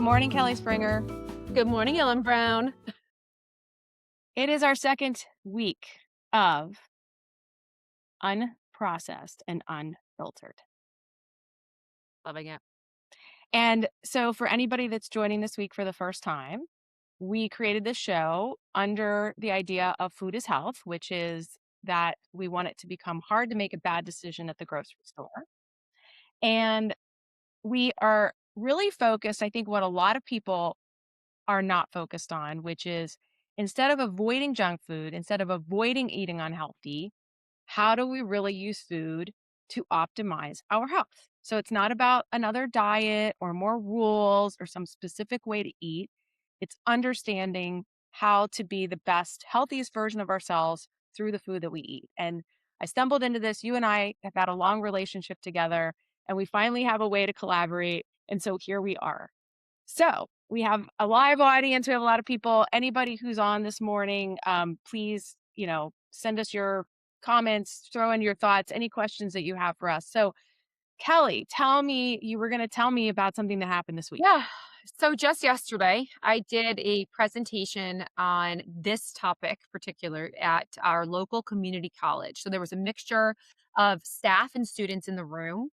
morning, Kelly Springer. Good morning, Ellen Brown. It is our second week of Unprocessed and Unfiltered. Loving it. And so, for anybody that's joining this week for the first time, we created this show under the idea of food is health, which is that we want it to become hard to make a bad decision at the grocery store. And we are really focused, I think, what a lot of people are not focused on, which is instead of avoiding junk food, instead of avoiding eating unhealthy, how do we really use food to optimize our health? So it's not about another diet or more rules or some specific way to eat. It's understanding how to be the best, healthiest version of ourselves through the food that we eat. And I stumbled into this. You and I have had a long relationship together, and we finally have a way to collaborate. And so here we are. So we have a live audience. We have a lot of people. Anybody who's on this morning, please, send us your comments, throw in your thoughts, any questions that you have for us. So Kelly, tell me, you were going to tell me about something that happened this week. Yeah. So just yesterday, I did a presentation on this topic particular at our local community college. So there was a mixture of staff and students in the room.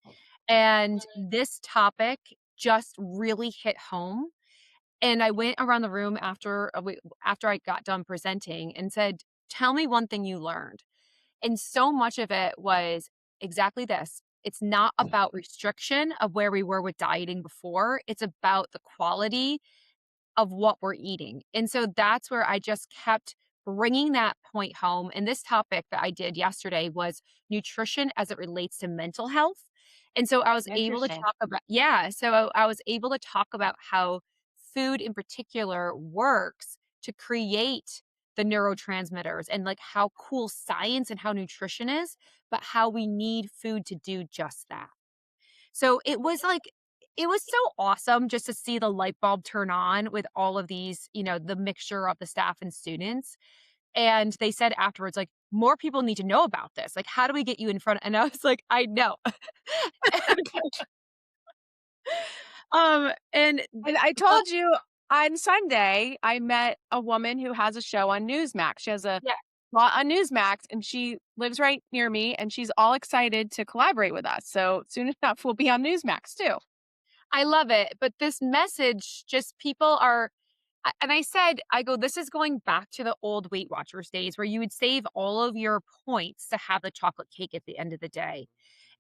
And this topic just really hit home. And I went around the room after I got done presenting and said, "Tell me one thing you learned." And so much of it was exactly this. It's not about restriction of where we were with dieting before. It's about the quality of what we're eating. And so that's where I just kept bringing that point home. And this topic that I did yesterday was nutrition as it relates to mental health. And so I was able to Interesting. talk about, yeah. So I was able to talk about how food in particular works to create the neurotransmitters and like how cool science and how nutrition is, but how we need food to do just that. So it was so awesome just to see the light bulb turn on with all of these, the mixture of the staff and students. And they said afterwards, like, more people need to know about this. Like, how do we get you in front? And I was like, I know. And And I but told you on Sunday, I met a woman who has a show on Newsmax. She has a yeah, lot on Newsmax, and she lives right near me, and she's all excited to collaborate with us. So soon enough, we'll be on Newsmax too. I love it. But this message, just people are, and I said, I go, this is going back to the old Weight Watchers days where you would save all of your points to have the chocolate cake at the end of the day.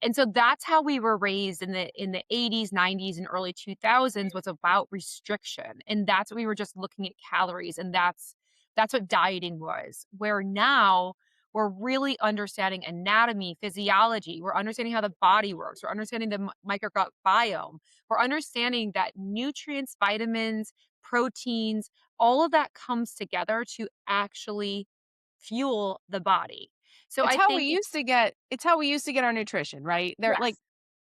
And so that's how we were raised in the 80s, 90s, and early 2000s was about restriction. And that's what we were just looking at calories. And that's what dieting was. Where now we're really understanding anatomy, physiology. We're understanding how the body works. We're understanding the microbiome. We're understanding that nutrients, vitamins, proteins, all of that comes together to actually fuel the body. So It's I how we think used to get it's how we used to get our nutrition, right? yes.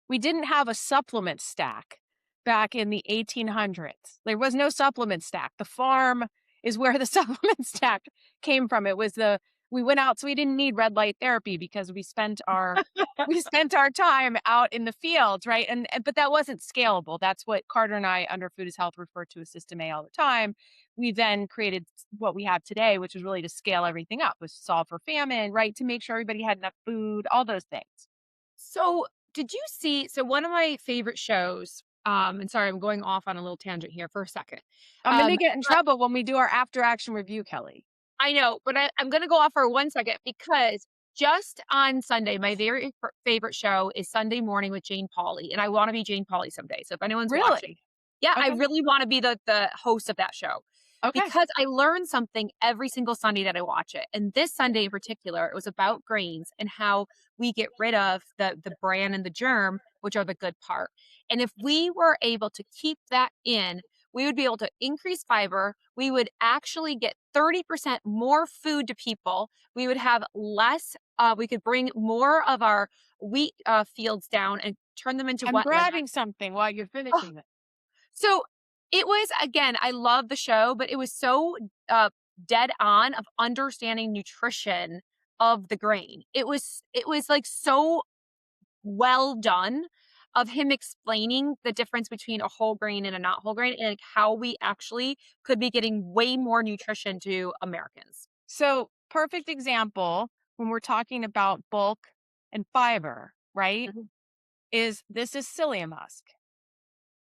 We didn't have a supplement stack back in the 1800s. There was no supplement stack. The farm is where the supplement stack came from. It was we went out, so we didn't need red light therapy because we spent our time out in the fields, right? And but that wasn't scalable. That's what Carter and I under Food is Health refer to as System A all the time. We then created what we have today, which is really to scale everything up, was solve for famine, right? To make sure everybody had enough food, all those things. So, did you see so one of my favorite shows, and sorry, I'm going off on a little tangent here for a second. I'm gonna Um, get in but trouble when we do our after action review, Kelly. I know, but I'm gonna go off for 1 second because just on Sunday, my very favorite show is Sunday Morning with Jane Pauley, and I want to be Jane Pauley someday. So if anyone's watching, Really? yeah, I Okay. really want to be the host of that show Okay. because I learn something every single Sunday that I watch it. And this Sunday in particular, it was about grains and how we get rid of the bran and the germ, which are the good part. And if we were able to keep that in, we would be able to increase fiber. We would actually get 30% more food to people. We would have less, we could bring more of our wheat fields down and turn them into I'm wetland. grabbing something while you're Oh, finishing it. so it was, again, I love the show, but it was so dead on of understanding nutrition of the grain. It was like so well done. of him explaining the difference between a whole grain and a not whole grain and like, how we actually could be getting way more nutrition to Americans. So, perfect example when we're talking about bulk and fiber, right? Mhm. Is this is psyllium husk.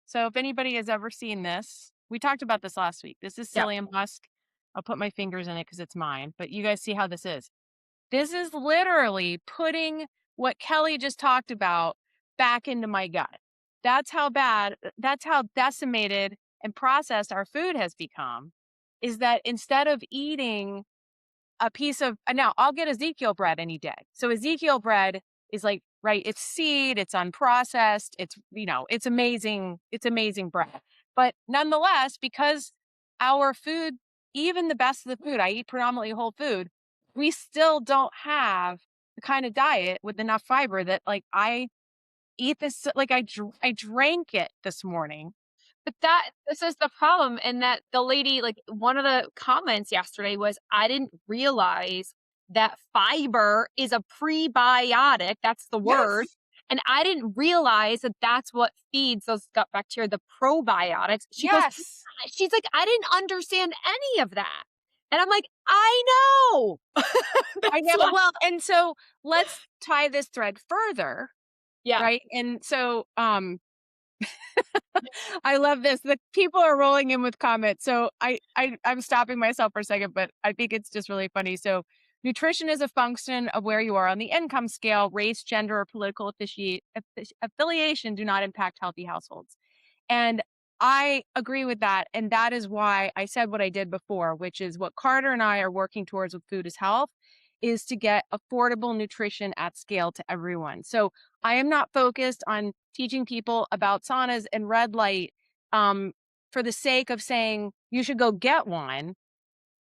So, if anybody has ever seen this, we talked about this last week. This is Yeah. psyllium husk. I'll put my fingers in it because it's mine, but you guys see how this is. This is literally putting what Kelly just talked about back into my gut. That's how decimated and processed our food has become. Is that instead of eating a piece of now I'll get Ezekiel bread any day. So Ezekiel bread is like, right, it's seed, it's unprocessed, it's amazing bread. But nonetheless, because our food, even the best of the food, I eat predominantly whole food, we still don't have the kind of diet with enough fiber that like I eat this like I drank it this morning. But this is the problem in that the lady like, one of the comments yesterday was, "I didn't realize that fiber is a prebiotic," that's the word, Yes. "and I didn't realize that that's what feeds those gut bacteria, the probiotics." She goes Yes. she's like, "I didn't understand any of that." And I'm like, "I know." I That's know. why. Well, and so let's tie this thread further. Yeah. Right, and so, I love this. The people are rolling in with comments, so I'm stopping myself for a second, but I think it's just really funny. So, nutrition is a function of where you are on the income scale. Race, gender, or political affiliation do not impact healthy households. And I agree with that. And that is why I said what I did before, which is what Carter and I are working towards with Food is Health is to get affordable nutrition at scale to everyone. So I am not focused on teaching people about saunas and red light for the sake of saying you should go get one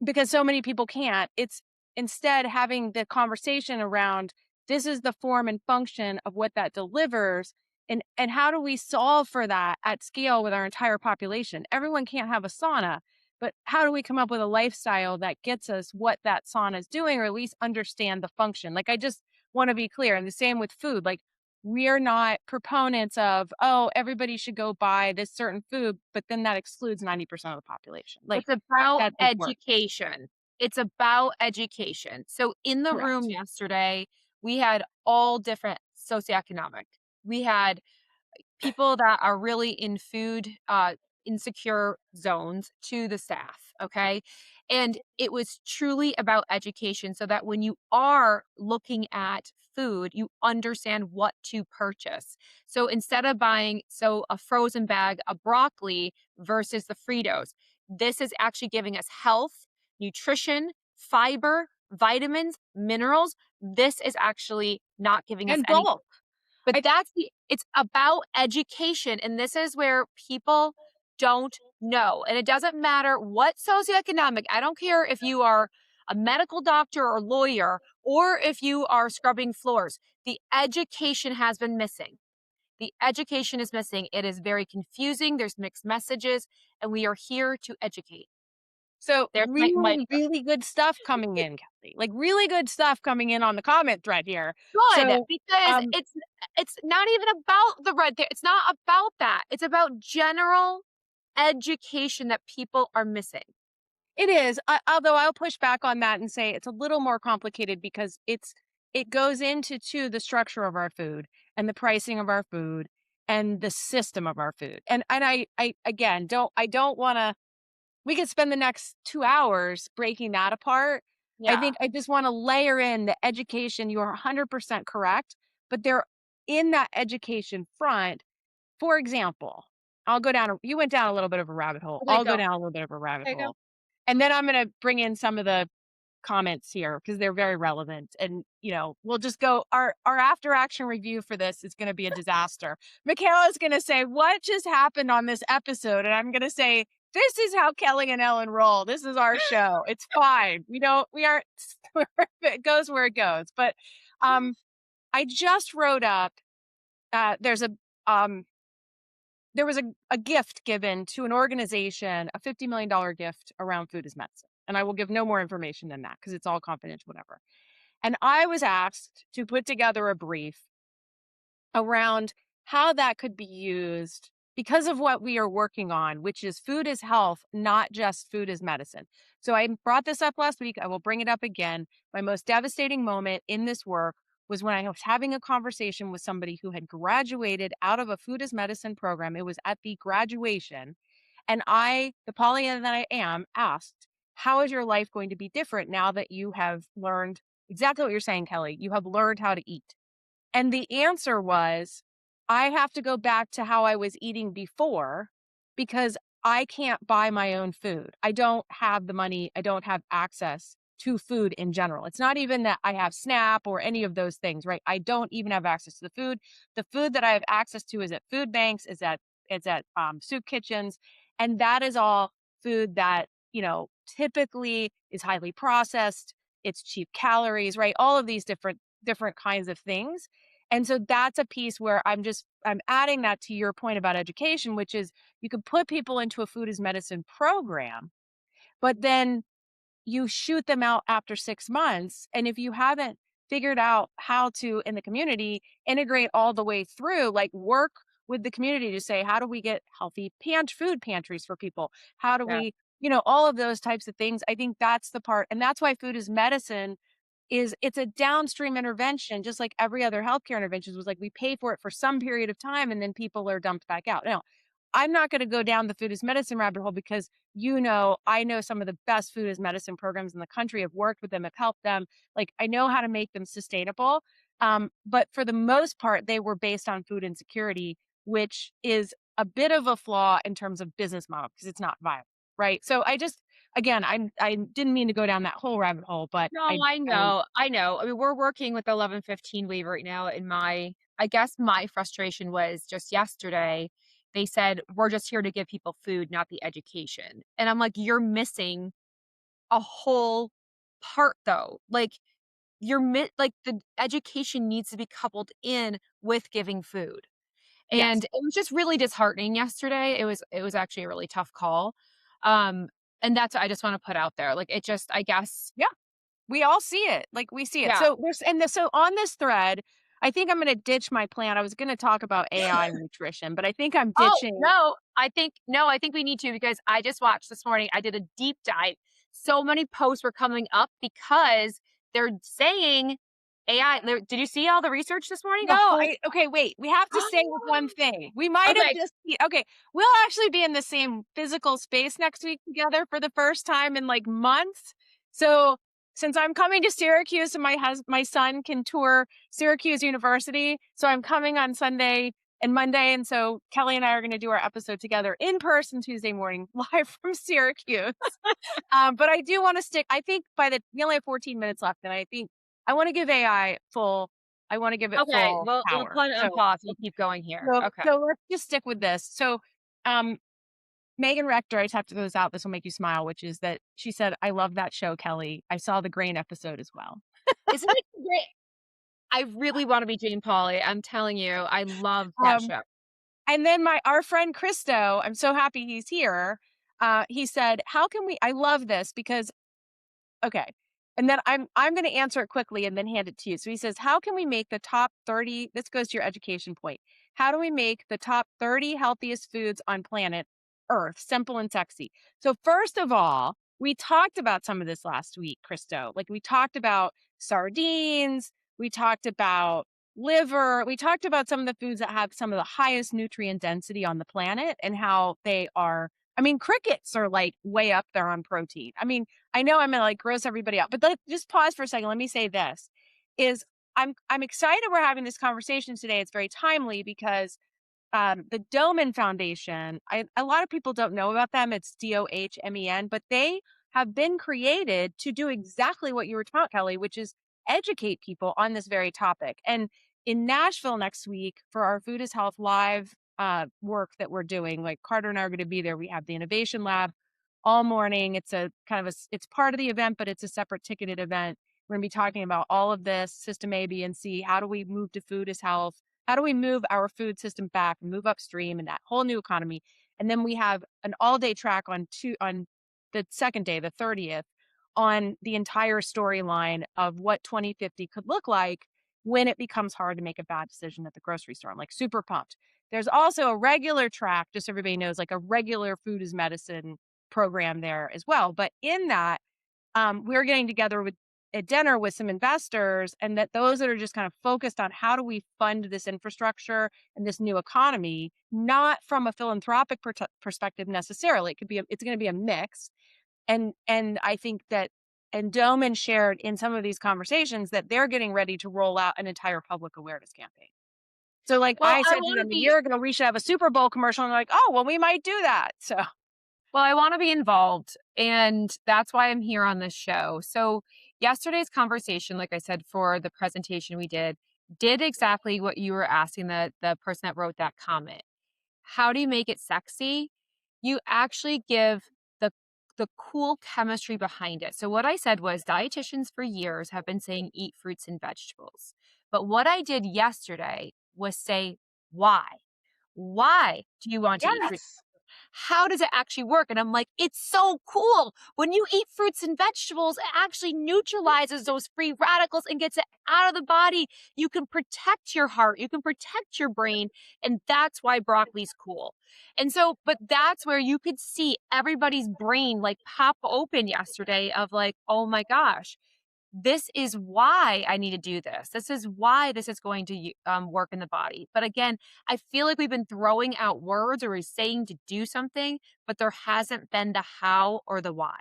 because so many people can't. It's instead having the conversation around this is the form and function of what that delivers and how do we solve for that at scale with our entire population. Everyone can't have a sauna, but how do we come up with a lifestyle that gets us what that sauna is doing or at least understand the function? Like I just want to be clear and the same with food. Like we're not proponents of, oh, everybody should go buy this certain food, but then that excludes 90% of the population. Like It's about that doesn't work. education. It's about education. So in the room Correct. yesterday, we had all different socioeconomic. We had people that are really in food insecure zones to the staff, okay? And it was truly about education so that when you are looking at food, you understand what to purchase. So instead of buying a frozen bag of broccoli versus the Fritos, this is actually giving us health, nutrition, fiber, vitamins, minerals. This is actually not giving us And anything. bulk. But I it's about education, and this is where people don't know, and it doesn't matter what socioeconomic. I don't care if you are a medical doctor or lawyer or if you are scrubbing floors. The education has been missing. The education is missing. It is very confusing, there's mixed messages, and we are here to educate. so There's my really, really good stuff coming in, Kelly. Like really good stuff coming in on the comment thread here. good So because um it's not even about the red there. It's not about that. It's about general education that people are missing. it is. Although I'll push back on that and say it's a little more complicated because it goes into the structure of our food and the pricing of our food and the system of our food. And I again don't want to we could spend the next 2 hours breaking that apart. I Yeah. think I just want to layer in the education. You're 100% correct, but they're in that education front. For example, you went down a little bit of a rabbit hole. Okay, I'll go go. down a little bit of a rabbit Okay, go. hole. And then I'm going to bring in some of the comments here because they're very relevant. And, we'll just go our after action review for this is going to be a disaster. Michaela's going to say, "What just happened on this episode?" And I'm going to say, "This is how Kelly and Ellen roll. This is our show. It's fine. We aren't it goes where it goes." But I just wrote up there's a there was a gift given to an organization, a $50 million gift around food as medicine. And I will give no more information than that because it's all confidential, whatever. And I was asked to put together a brief around how that could be used because of what we are working on, which is food is health, not just food is medicine. So I brought this up last week. I will bring it up again. My most devastating moment in this work was when I was having a conversation with somebody who had graduated out of a food as medicine program. It was at the graduation. And I, the Pollyanna that I am, asked, how is your life going to be different now that you have learned exactly what you're saying, Kelly? You have learned how to eat. And the answer was, I have to go back to how I was eating before because I can't buy my own food. I don't have the money. I don't have access to food in general. It's not even that I have SNAP or any of those things, right? I don't even have access to the food. The food that I have access to is at food banks, is at soup kitchens, and that is all food that typically is highly processed. It's cheap calories, right? All of these different kinds of things. And so that's a piece where I'm adding that to your point about education, which is you could put people into a food as medicine program, but then you shoot them out after 6 months. And if you haven't figured out how to, in the community, integrate all the way through, like work with the community to say, how do we get healthy food pantries for people? How do Yeah. we, all of those types of things. I think that's the part. And that's why food is medicine it's a downstream intervention, just like every other healthcare intervention was like we pay for it for some period of time and then people are dumped back out. Now, I'm not going to go down the food as medicine rabbit hole because I know some of the best food as medicine programs in the country. Have worked with them, have helped them. Like I know how to make them sustainable. But for the most part, they were based on food insecurity, which is a bit of a flaw in terms of business model because it's not viable, right? So again, I didn't mean to go down that whole rabbit hole, but No, I I know, I know. I mean, we're working with the 1115 waiver right now, and I guess my frustration was just yesterday, they said, "We're just here to give people food, not the education." And I'm like, "You're missing a whole part, though." Like, like, the education needs to be coupled in with giving food. yes, And it was just really disheartening yesterday. It was actually a really tough call. Um, and that's what I just wanna put out there. Like, it just I guess yeah, we all see it. Like we see it. yeah. So on this thread, I think I'm going to ditch my plan. I was going to talk about AI nutrition, but I think I'm Oh, ditching. no, I think we need to because I just watched this morning, I did a deep dive. So many posts were coming up because they're saying AI did you see all the research this morning? No, The whole okay, wait. We have to stay with one thing. We might have Okay, just okay. We'll actually be in the same physical space next week together for the first time in like months. So since I'm coming to Syracuse and my son can tour Syracuse University, so I'm coming on Sunday and Monday, and so Kelly and I are going to do our episode together in person Tuesday morning, live from Syracuse. But I do want to stick. I think we only have 14 minutes left, and I think I want to give AI full. I want to give it okay, full we'll power. put it on pause, we'll keep going here. So, Okay. so let's just stick with this. So, um, Megan Rector, I just have to throw this out. This will make you smile, which is that she said, "I love that show, Kelly. I saw the grain episode as well." Isn't it great? I really wanna be Jane Pauley, I'm telling you, I love that Um, show. and then our friend Christo, I'm so happy he's here. He said, "How can we?" I love this because okay. And then I'm going to answer it quickly and then hand it to you. So he says, "How can we make the top 30 this goes to your education point. How do we make the top 30 healthiest foods on planet Earth simple and sexy?" So first of all, we talked about some of this last week, Christo. Like we talked about sardines, we talked about liver, we talked about some of the foods that have some of the highest nutrient density on the planet and how they are crickets are like way up there on protein. I know I'm gonna like gross everybody out, but just pause for a second. Let me say this: is I'm excited we're having this conversation today. It's very timely because the Doman Foundation, a lot of people don't know about them. It's DOHMEN, but they have been created to do exactly what you were talking about, Kelly, which is educate people on this very topic. And in Nashville next week for our Food is Health live work that we're doing, like Carter and I are going to be there. We have the Innovation Lab all morning. It's a kind of it's part of the event, but it's a separate ticketed event. We're going to be talking about all of this, system A, B, and C. How do we move to food as health? How do we move our food system back and move upstream and that whole new economy? And then we have an all-day track on the second day, the 30th, on the entire storyline of what 2050 could look like when it becomes hard to make a bad decision at the grocery store. I'm like super pumped. There's also a regular track, just so everybody knows, like a regular food is medicine program there as well. But in that, we're getting together with at dinner with some investors, and that those that are just kind of focused on how do we fund this infrastructure and this new economy, not from a philanthropic perspective necessarily. It's going to be a mix, and I think that Endowment shared in some of these conversations that they're getting ready to roll out an entire public awareness campaign. So, like Well, I I said to wanna them a be year ago, we should have a Super Bowl commercial, and they're like, "Oh, well, we might do that." So, well, I wanna be involved, and that's why I'm here on this show. So, yesterday's conversation, like I said, for the presentation we did exactly what you were asking the person that wrote that comment. How do you make it sexy? You actually give the the cool chemistry behind it. So what I said was dietitians for years have been saying eat fruits and vegetables. But what I did yesterday was say why? Why do you want to eat fruits? yes. How does it actually work? And I'm like, it's so cool. When you eat fruits and vegetables, it actually neutralizes those free radicals and gets it out of the body. You can protect your heart, you can protect your brain. And that's why broccoli's cool. And so, but that's where you could see everybody's brain like pop open yesterday of like, oh my gosh, this is why I need to do this. This is why this is going to work in the body. But again, I feel like we've been throwing out words or we're saying to do something, but there hasn't been the how or the why.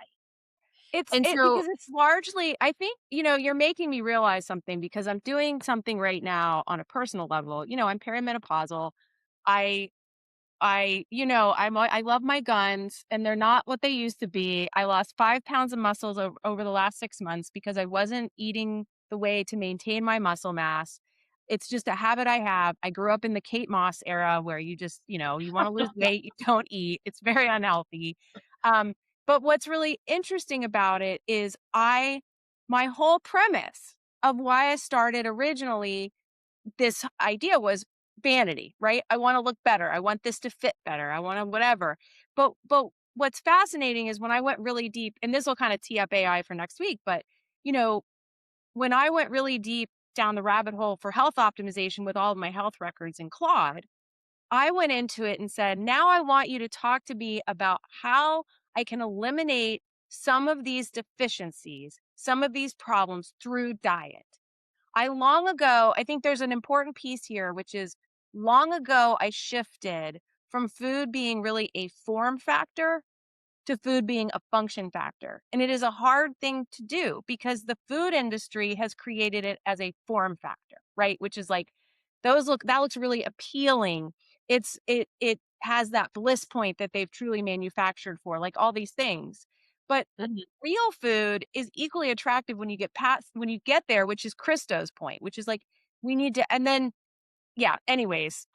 It's And it so, because it's largely I think, you're making me realize something because I'm doing something right now on a personal level. I'm perimenopausal. I I love my guns and they're not what they used to be. I lost 5 pounds of muscles over the last 6 months because I wasn't eating the way to maintain my muscle mass. It's just a habit I have. I grew up in the Kate Moss era where you just, you want to lose weight, you don't eat. It's very unhealthy. Um, but what's really interesting about it is my whole premise of why I started originally this idea was vanity, right? I want to look better. I want this to fit better. I want to whatever. But what's fascinating is when I went really deep, and this will kind of tee up AI for next week, but you know, when I went really deep down the rabbit hole for health optimization with all of my health records in Claude, I went into it and said, now I want you to talk to me about how I can eliminate some of these deficiencies, some of these problems through diet. I think there's an important piece here, which is long ago, I shifted from food being really a form factor to food being a function factor. And it is a hard thing to do because the food industry has created it as a form factor, right? Which is like that looks really appealing. It has that bliss point that they've truly manufactured for, like all these things. But mhm. real food is equally attractive when you get there, which is Christo's point, which is like we need to and then yeah, anyways,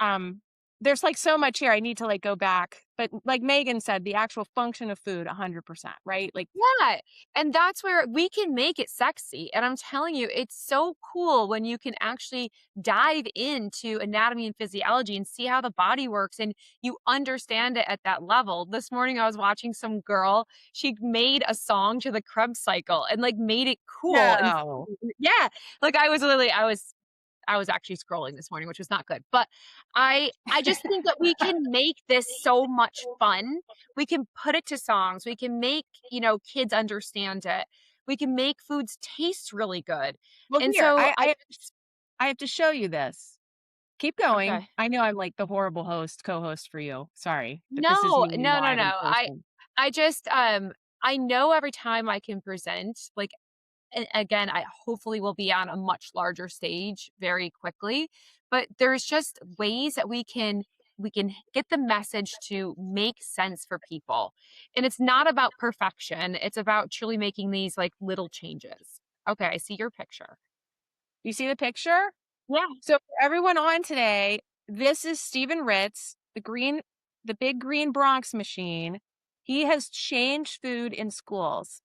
there's like so much here I need to like go back. But like Megan said, the actual function of food 100%, right? Like Yeah, and that's where we can make it sexy, and I'm telling you, it's so cool when you can actually dive into anatomy and physiology and see how the body works, and you understand it at that level. This morning, I was watching some girl, she made a song to the Krebs cycle and, like, made it cool and no. yeah, like, I was actually scrolling this morning, which was not good, but I just think that we can make this so much fun. We can put it to songs. We can make, kids understand it. We can make foods taste really good. Well, And here, so I just I have to show you this. Keep going. okay. I know I'm like the horrible co-host for you. Sorry, but this is No, me no, no, live in no. person. I just I know every time I can present, like and again, I hopefully will be on a much larger stage very quickly, but there's just ways that we can get the message to make sense for people. And it's not about perfection. It's about truly making these like little changes. Okay, I see your picture. You see the picture? Yeah. So for everyone on today, this is Stephen Ritz, the big green Bronx machine. He has changed food in schools.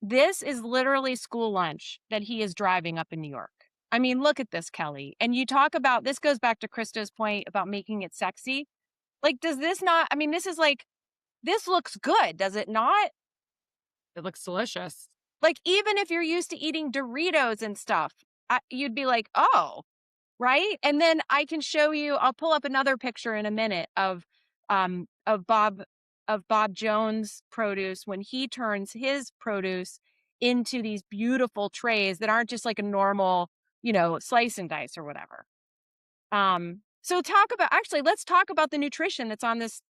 This is literally school lunch that he is driving up in New York. I mean, look at this, Kelly. And you talk about this goes back to Krista's point about making it sexy. Like, does this not? I mean, this is like this looks good, does it not? It looks delicious. Like, even if you're used to eating Doritos and stuff, you'd be like, "Oh," right? And then I can show you, I'll pull up another picture in a minute of Bob Jones' produce when he turns his produce into these beautiful trays that aren't just like a normal, slice and dice or whatever. So let's talk about the nutrition that's on this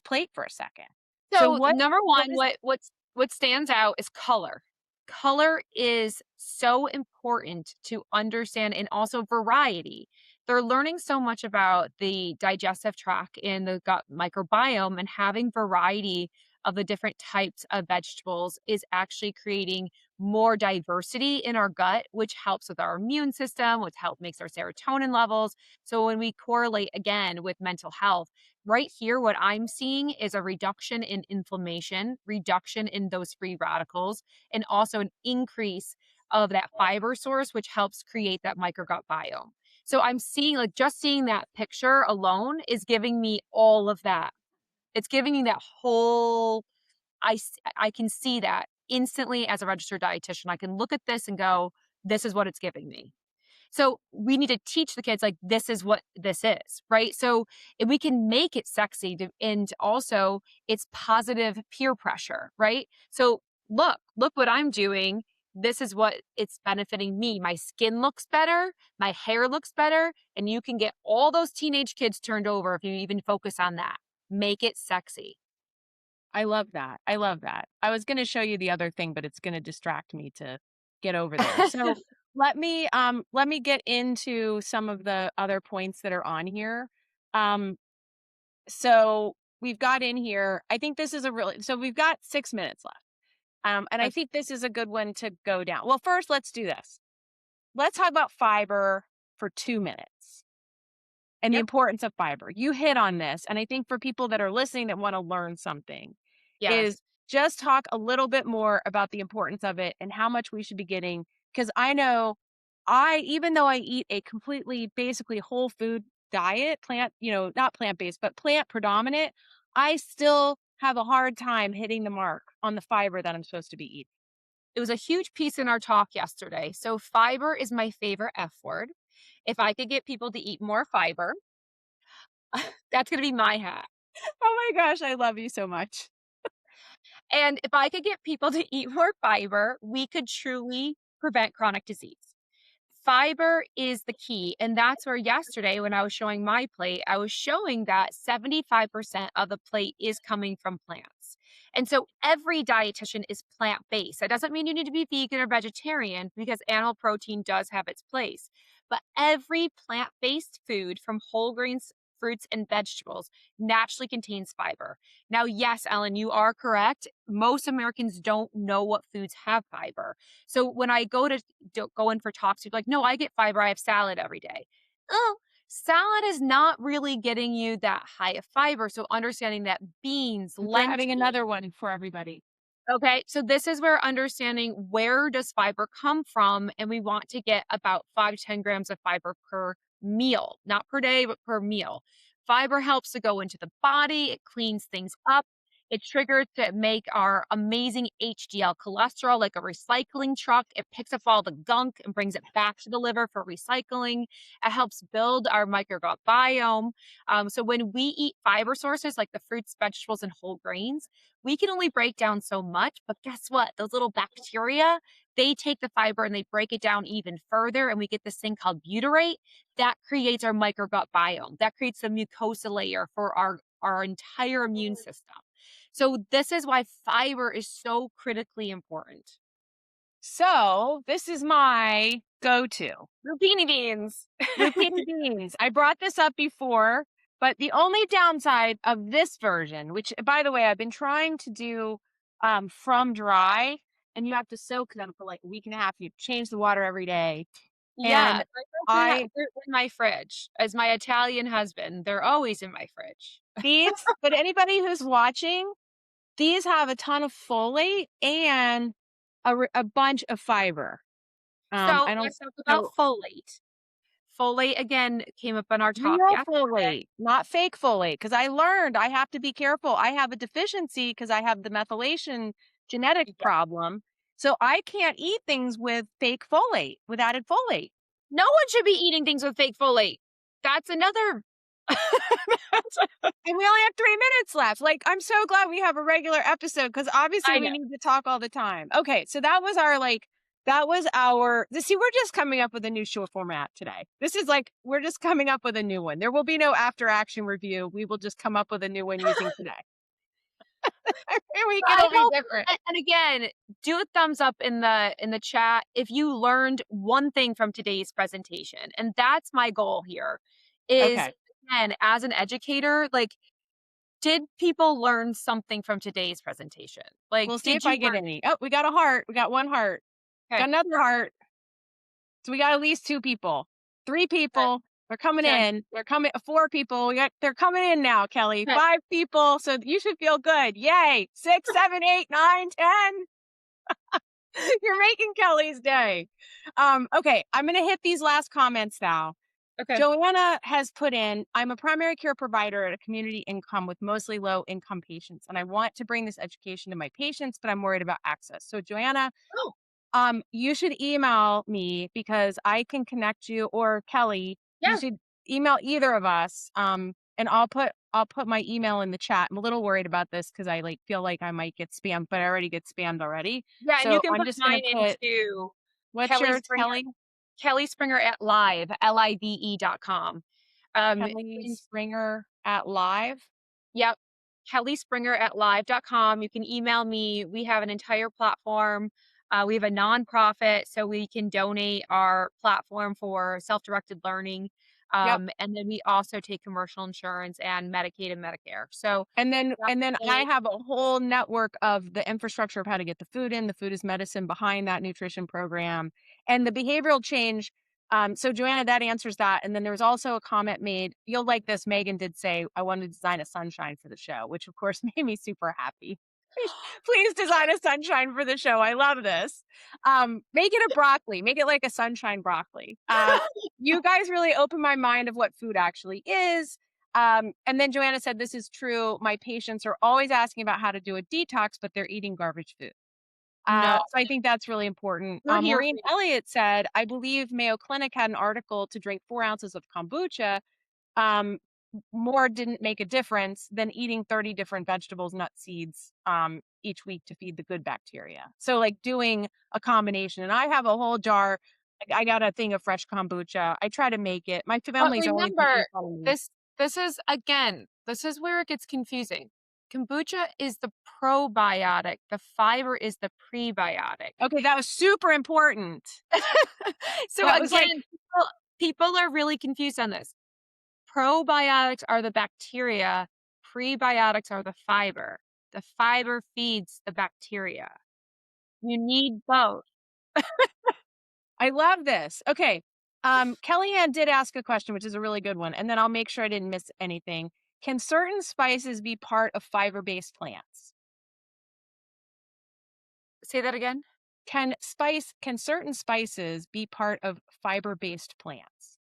plate for a second. So So, what number what 1, is what stands out is color. Color is so important to understand, and also variety. They're learning so much about the digestive tract and the gut microbiome, and having variety of the different types of vegetables is actually creating more diversity in our gut, which helps with our immune system, which help makes our serotonin levels. So when we correlate again with mental health, right here, what I'm seeing is a reduction in inflammation, reduction in those free radicals, and also an increase of that fiber source, which helps create that microgut biome. So I'm seeing, like, just seeing that picture alone is giving me all of that. It's giving me that whole, I can see that instantly as a registered dietitian. I can look at this and go, this is what it's giving me. So we need to teach the kids, like, this is what this is, right? So if we can make it sexy and also it's positive peer pressure, right? So look what I'm doing. This is what it's benefiting me. My skin looks better, my hair looks better, and you can get all those teenage kids turned over if you even focus on that. Make it sexy. I love that. I love that. I was gonna show you the other thing, but it's gonna distract me to get over there. So let me get into some of the other points that are on here. Um, so we've got in here, I think this is a really so we've got 6 minutes left. And I Okay. think this is a good one to go down. Well, first, let's do this. Let's talk about fiber for 2 minutes and the Yep. importance of fiber. You hit on this. And I think for people that are listening that want to learn something, Yes. is just talk a little bit more about the importance of it and how much we should be getting. Because I know even though I eat a completely, basically whole food diet, not plant based, but plant predominant, I still have a hard time hitting the mark on the fiber that I'm supposed to be eating. It was a huge piece in our talk yesterday. So fiber is my favorite F word. If I could get people to eat more fiber, that's gonna be my hat. Oh my gosh, I love you so much. And if I could get people to eat more fiber, we could truly prevent chronic disease. Fiber is the key. And that's where yesterday, when I was showing my plate, I was showing that 75% of the plate is coming from plants. And so every dietitian is plant based. That doesn't mean you need to be vegan or vegetarian, because animal protein does have its place. But every plant based food, from whole grains, fruits, and vegetables, naturally contains fiber. Now, yes, Ellen, you are correct. Most Americans don't know what foods have fiber. So when I go in for talks, people are like, no, I get fiber. I have salad every day. Oh, salad is not really getting you that high of fiber. So understanding that beans, I'm grabbing lentils, another one for everybody. okay, so this is where understanding where does fiber come from, and we want to get about 5 to 10 grams of fiber per meal, not per day, but per meal. Fiber helps to go into the body, it cleans things up, it triggers to make our amazing HDL cholesterol like a recycling truck. It picks up all the gunk and brings it back to the liver for recycling. It helps build our microgut biome. So when we eat fiber sources like the fruits, vegetables, and whole grains, we can only break down so much, but guess what? Those little bacteria, they take the fiber and they break it down even further, and we get this thing called butyrate that creates our microgut biome. That creates the mucosa layer for our entire immune system. So this is why fiber is so critically important. So this is my go-to. Lupini beans. Lupini beans. I brought this up before, but the only downside of this version, which by the way, I've been trying to do from dry, and you have to soak them for like a week and a half. You change the water every day. Yeah, And I they're in my fridge. As my Italian husband, they're always in my fridge. but anybody who's watching, these have a ton of folate and a bunch of fiber. So I don't let's talk about so folate. Folate again came up on our talk real yesterday. folate, not fake folate, because I learned I have to be careful. I have a deficiency because I have the methylation genetic Yeah. problem. So I can't eat things with fake folate, with added folate. No one should be eating things with fake folate. That's another that's And we only have 3 minutes left. Like, I'm so glad we have a regular episode because obviously I we know. need to talk all the time. Okay, so that was our that was our see, we're just coming up with a new show format today. This is like we're just coming up with a new one. There will be no after action review. We will just come up with a new one using today. Every week I it'll be hope different. and again, do a thumbs up in the chat if you learned one thing from today's presentation, and that's my goal here is, Okay. again, as an educator, like, did people learn something from today's presentation? Like, We'll see did if I you get learn any. Oh, we got a heart. We got one heart. okay, Got another heart. So we got at least 2 people. 3 okay, people. They're coming okay, in. They're coming 4 people. They're coming in now, Kelly. okay. 5 people. So you should feel good. Yay. 6, 7, 8, 9, 10. You're making Kelly's day. Okay, I'm gonna hit these last comments now. Okay. Joanna has put in, I'm a primary care provider at a community income with mostly low income patients, and I want to bring this education to my patients, but I'm worried about access. So Joanna, Oh, you should email me because I can connect you or Kelly. You yeah. should email either of us. And I'll put my email in the chat. I'm a little worried about this because I feel like I might get spammed, but I already get spammed already. Yeah, and you So can I'm put just gonna mine put into what's Kelly yours, Springer Kelly? Kelly Springer at live.com. Kelly And Springer at live. yep, Kelly Springer at live.com. You can email me. We have an entire platform. We have a nonprofit, so we can donate our platform for self-directed learning. Yep. And then we also take commercial insurance and Medicaid and Medicare. So And then I definitely, have a whole network of the infrastructure of how to get the food in, the food is medicine behind that nutrition program and the behavioral change. So Joanna, that answers that. And then there was also a comment made. You'll like this. Megan did say, I want to design a sunshine for the show, which of course made me super happy. Please design a sunshine for the show. I love this. Make it a broccoli. Make it like a sunshine broccoli. You guys really opened my mind of what food actually is. And then Joanna said, this is true. My patients are always asking about how to do a detox, but they're eating garbage food. no, So I think that's really important. we're here for Maureen you. Elliott said, I believe Mayo Clinic had an article to drink 4 ounces of kombucha. Um, More didn't make a difference than eating 30 different vegetables, nuts, seeds each week to feed the good bacteria. So like doing a combination. And I have a whole jar. I got a thing of fresh kombucha. I try to make it. My But family's always making remember, fun of me. this is again, this is where it gets confusing. Kombucha is the probiotic, the fiber is the prebiotic. Okay, that was super important. So That was like, again, people are really confused on this. Probiotics are the bacteria, prebiotics are the fiber. The fiber feeds the bacteria. You need both. I love this. Okay. Kellyanne did ask a question, which is a really good one. And then I'll make sure I didn't miss anything. Can certain spices be part of fiber-based plants? Say that again? Can certain spices be part of fiber-based plants?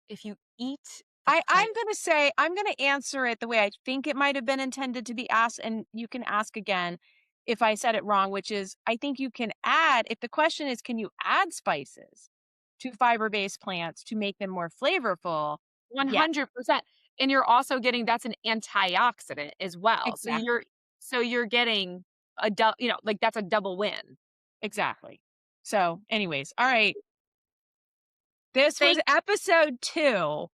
If you eat the I'm plant gonna say I'm gonna answer it the way I think it might have been intended to be asked, and you can ask again if I said it wrong, which is I think you can add if the question is can you add spices to fiber-based plants to make them more flavorful? Yeah, 100%. And you're also getting that's an antioxidant as well. exactly. So you're getting like that's a double win. Exactly. So, anyways, all right. This was Thank episode 2 of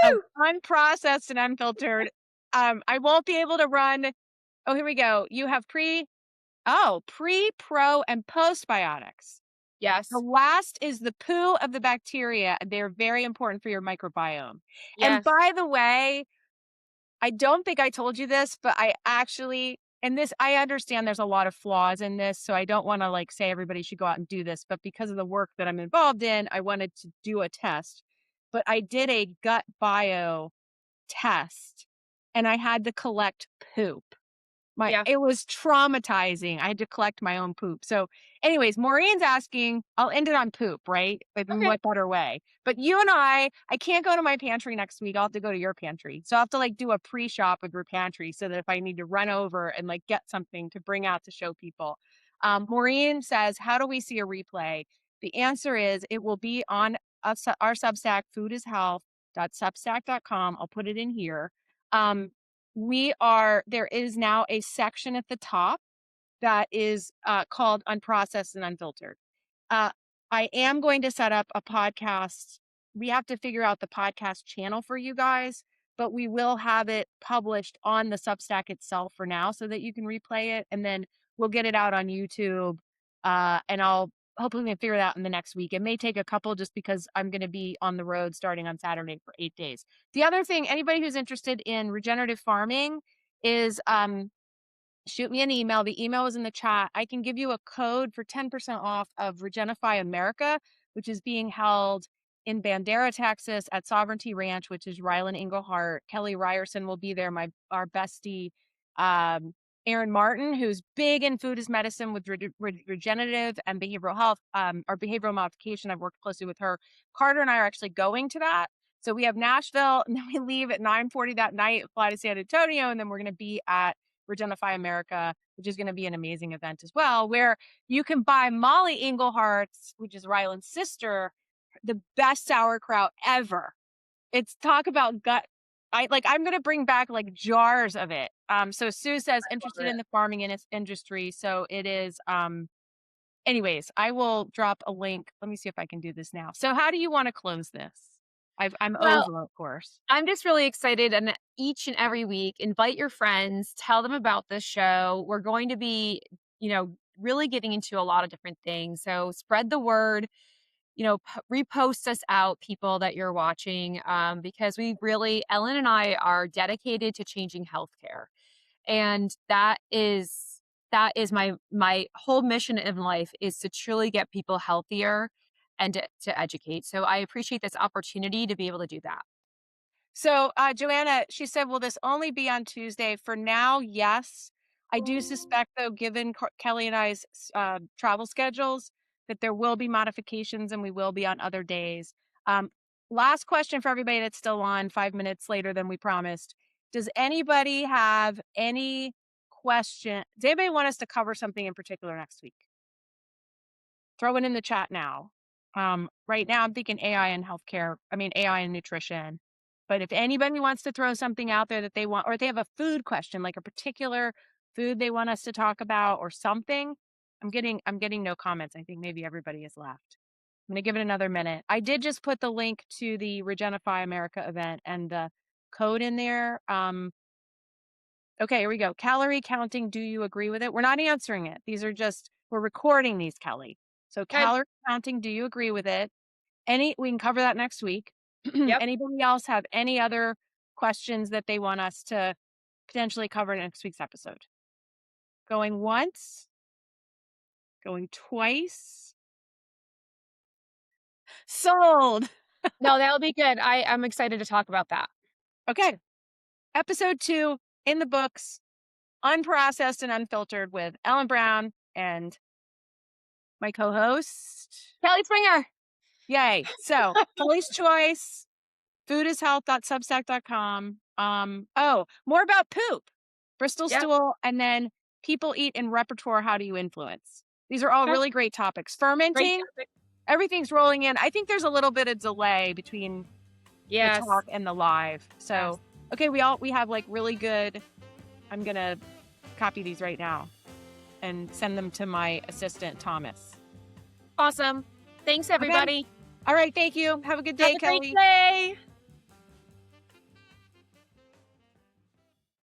Woo! Unprocessed and Unfiltered. I won't be able to run. Oh, here we go. You have pre, pro, and postbiotics. The Yes. last is the poo of the bacteria. And they're very important for your microbiome. And Yes. by the way, I don't think I told you this, but I actually, and this, I understand there's a lot of flaws in this. So I don't want to say everybody should go out and do this. But because of the work that I'm involved in, I wanted to do a test. But I did a gut bio test and I had to collect poop. Yeah. It was traumatizing. I had to collect my own poop. So, anyways, Maureen's asking, I'll end it on poop, right? In Okay. what better way? But you and I can't go to my pantry next week. I'll have to go to your pantry. So I have to like do a pre-shop of your pantry so that if I need to run over and like get something to bring out to show people. Maureen says, how do we see a replay? The answer is it will be on our Substack, foodishealth.substack.com. I'll put it in here. There is now a section at the top that is called Unprocessed and Unfiltered. Uh, I am going to set up a podcast. We have to figure out the podcast channel for you guys, but we will have it published on the Substack itself for now so that you can replay it. And then we'll get it out on YouTube. And I'll hopefully figure it out in the next week. It may take a couple just because I'm going to be on the road starting on Saturday for 8 days. The other thing, anybody who's interested in regenerative farming is shoot me an email. The email is in the chat. I can give you a code for 10% off of Regenify America, which is being held in Bandera, Texas at Sovereignty Ranch, which is Ryland Englehart. Kelly Ryerson will be there, our bestie. Aaron Martin, who's big in food as medicine with regenerative and behavioral health, or behavioral modification. I've worked closely with her. Carter and I are actually going to that. So we have Nashville, and then we leave at 9:40 that night, fly to San Antonio, and then we're going to be at Regenify America, which is going to be an amazing event as well, where you can buy Molly Englehart's, which is Ryland's sister, the best sauerkraut ever. It's talk about gut. I'm going to bring back like jars of it. So Sue says interested Love it. in the farming industry. So it is, anyways, I will drop a link. Let me see if I can do this now. So how do you want to close this? I'm Well, over, of course. I'm just really excited, and each and every week, invite your friends, tell them about this show. We're going to be, really getting into a lot of different things. So spread the word, repost us out, people that you're watching, because Ellen and I are dedicated to changing healthcare. And that is my whole mission in life is to truly get people healthier and to educate. So I appreciate this opportunity to be able to do that. So, Joanna, she said, will this only be on Tuesday? For now, yes. I do suspect, though, given Kelly and I's travel schedules, that there will be modifications and we will be on other days. Last question for everybody that's still on, 5 minutes later than we promised. Does anybody have any question? Does anybody want us to cover something in particular next week? Throw it in the chat now. Right now, I'm thinking AI and healthcare. I mean, AI and nutrition. But if anybody wants to throw something out there that they want, or if they have a food question, like a particular food they want us to talk about or something, I'm getting no comments. I think maybe everybody has left. I'm going to give it another minute. I did just put the link to the Regenify America event and the code in there. Okay, here we go. Calorie counting. Do you agree with it? We're not answering it. We're recording these, Kelly. So Okay. calorie counting. Do you agree with it? We can cover that next week. Yep. Anybody else have any other questions that they want us to potentially cover in next week's episode? Going once, going twice. Sold. No, that'll be good. I'm excited to talk about that. Okay. Episode 2 in the books, Unprocessed and Unfiltered with Ellen Brown and my co-host. Kelly Springer. Yay. So, Kelly's Choice, foodishealth.substack.com. More about poop, Bristol Yep. stool, and then people eat in repertoire. How do you influence? These are all Okay. really great topics. Great Fermenting, topic. everything's rolling in. I think there's a little bit of delay between the talk and the live. So, okay, we have like really good. I'm going to copy these right now and send them to my assistant, Thomas. Awesome. Thanks, everybody. Okay. All right. Thank you. Have a good day, Have a Kelly. great day.